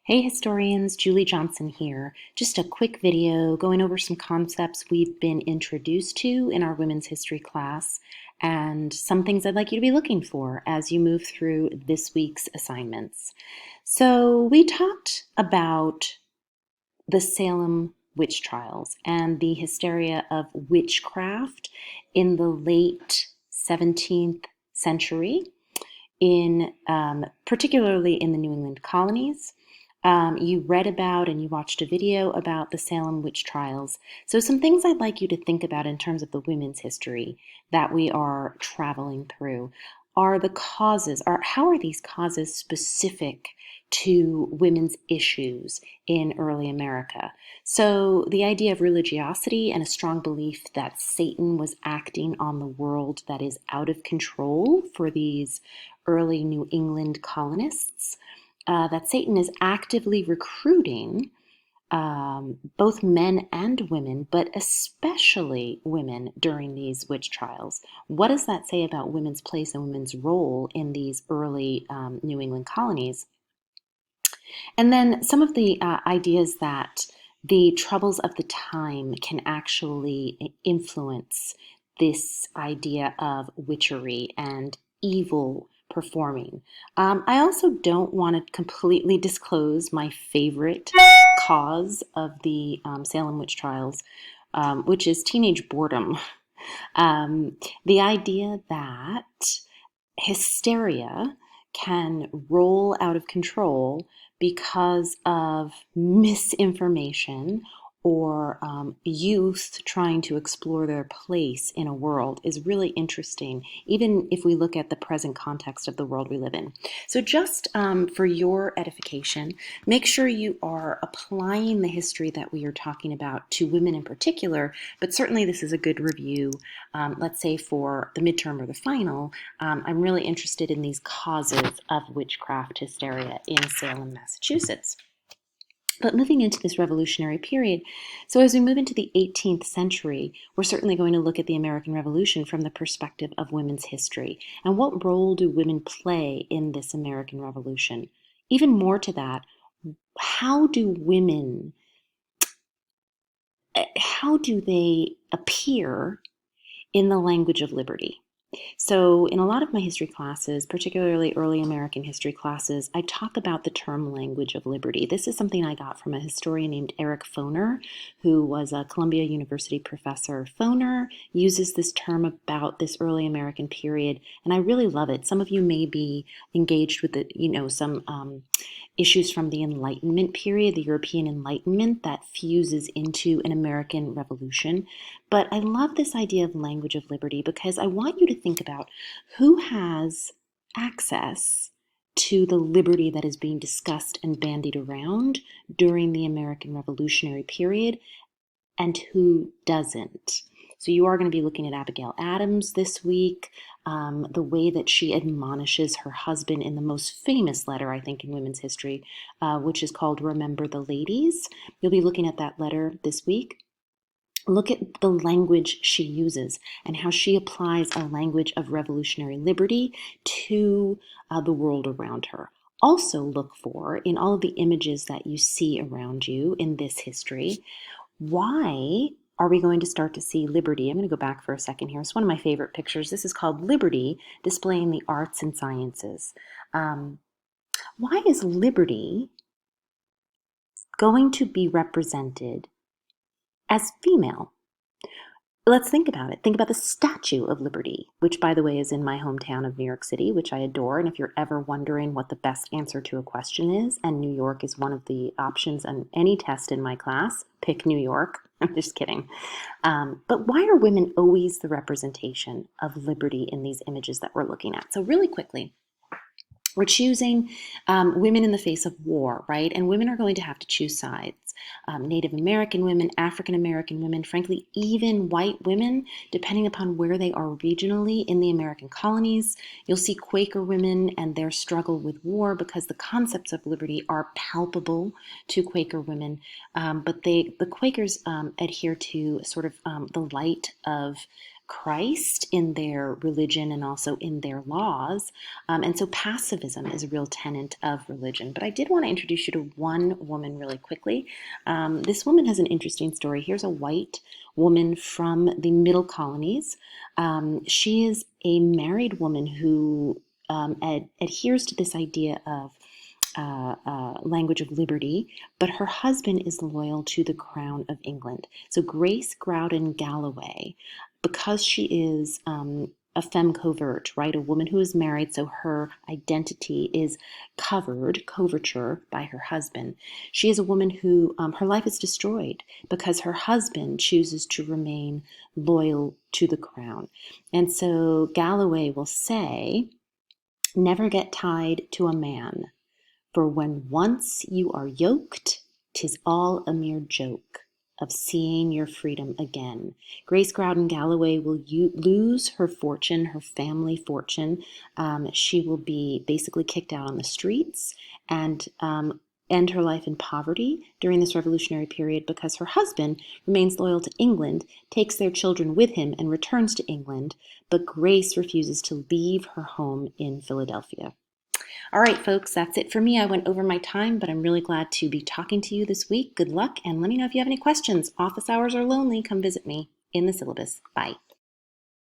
Hey historians, Julie Johnson here. Just a quick video going over some concepts we've been introduced to in our women's history class and some things I'd like you to be looking for as you move through this week's assignments. So we talked about the Salem witch trials and the hysteria of witchcraft in the late 17th century, in particularly in the New England colonies. You read about and you watched a video about the Salem witch trials. So some things I'd like you to think about in terms of the women's history that we are traveling through are the causes, or how are these causes specific to women's issues in early America? So the idea of religiosity and a strong belief that Satan was acting on the world that is out of control for these early New England colonists, that Satan is actively recruiting both men and women, but especially women during these witch trials. What does that say about women's place and women's role in these early New England colonies? And then some of the ideas that the troubles of the time can actually influence this idea of witchery and evil performing. I also don't want to completely disclose my favorite cause of the Salem witch trials, which is teenage boredom. The idea that hysteria can roll out of control because of misinformation or youth trying to explore their place in a world is really interesting, even if we look at the present context of the world we live in. So just for your edification, make sure you are applying the history that we are talking about to women in particular, but certainly this is a good review, let's say for the midterm or the final. I'm really interested in these causes of witchcraft hysteria in Salem, Massachusetts. But moving into this revolutionary period, so as we move into the 18th century, we're certainly going to look at the American Revolution from the perspective of women's history. And what role do women play in this American Revolution? Even more to that, how do women, how do they appear in the language of liberty? So in a lot of my history classes, particularly early American history classes, I talk about the term language of liberty. This is something I got from a historian named Eric Foner, who was a Columbia University professor. Foner uses this term about this early American period, and I really love it. Some of you may be engaged with some issues from the Enlightenment period, the European Enlightenment that fuses into an American Revolution. But I love this idea of language of liberty because I want you to think about who has access to the liberty that is being discussed and bandied around during the American Revolutionary period and who doesn't. So you are going to be looking at Abigail Adams this week, the way that she admonishes her husband in the most famous letter, I think, in women's history, which is called Remember the Ladies. You'll be looking at that letter this week. Look at the language she uses and how she applies a language of revolutionary liberty to the world around her. Also look for, in all of the images that you see around you in this history, why are we going to start to see liberty? I'm going to go back for a second here. It's one of my favorite pictures. This is called Liberty, displaying the arts and sciences. Why is liberty going to be represented as female? Let's think about it. Think about the Statue of Liberty, which, by the way, is in my hometown of New York City, which I adore. And if you're ever wondering what the best answer to a question is, and New York is one of the options on any test in my class, pick New York. I'm just kidding. But why are women always the representation of liberty in these images that we're looking at? So really quickly, we're choosing women in the face of war, right? And women are going to have to choose sides. Native American women, African American women, frankly, even white women, depending upon where they are regionally in the American colonies. You'll see Quaker women and their struggle with war because the concepts of liberty are palpable to Quaker women. But the Quakers adhere to sort of the light of Christ in their religion and also in their laws. And so pacifism is a real tenet of religion. But I did want to introduce you to one woman really quickly. This woman has an interesting story. Here's a white woman from the Middle Colonies. She is a married woman who adheres to this idea of language of liberty, but her husband is loyal to the Crown of England. So Grace Growden Galloway, because she is a femme covert, right? A woman who is married, so her identity is coverture by her husband. She is a woman who her life is destroyed because her husband chooses to remain loyal to the crown. And so Galloway will say, "Never get tied to a man. For when once you are yoked, 'tis all a mere joke of seeing your freedom again." Grace Growden Galloway will lose her fortune, her family fortune. She will be basically kicked out on the streets and end her life in poverty during this revolutionary period because her husband remains loyal to England, takes their children with him, and returns to England. But Grace refuses to leave her home in Philadelphia. All right, folks, that's it for me. I went over my time, but I'm really glad to be talking to you this week. Good luck, and let me know if you have any questions. Office hours are lonely. Come visit me in the syllabus. Bye.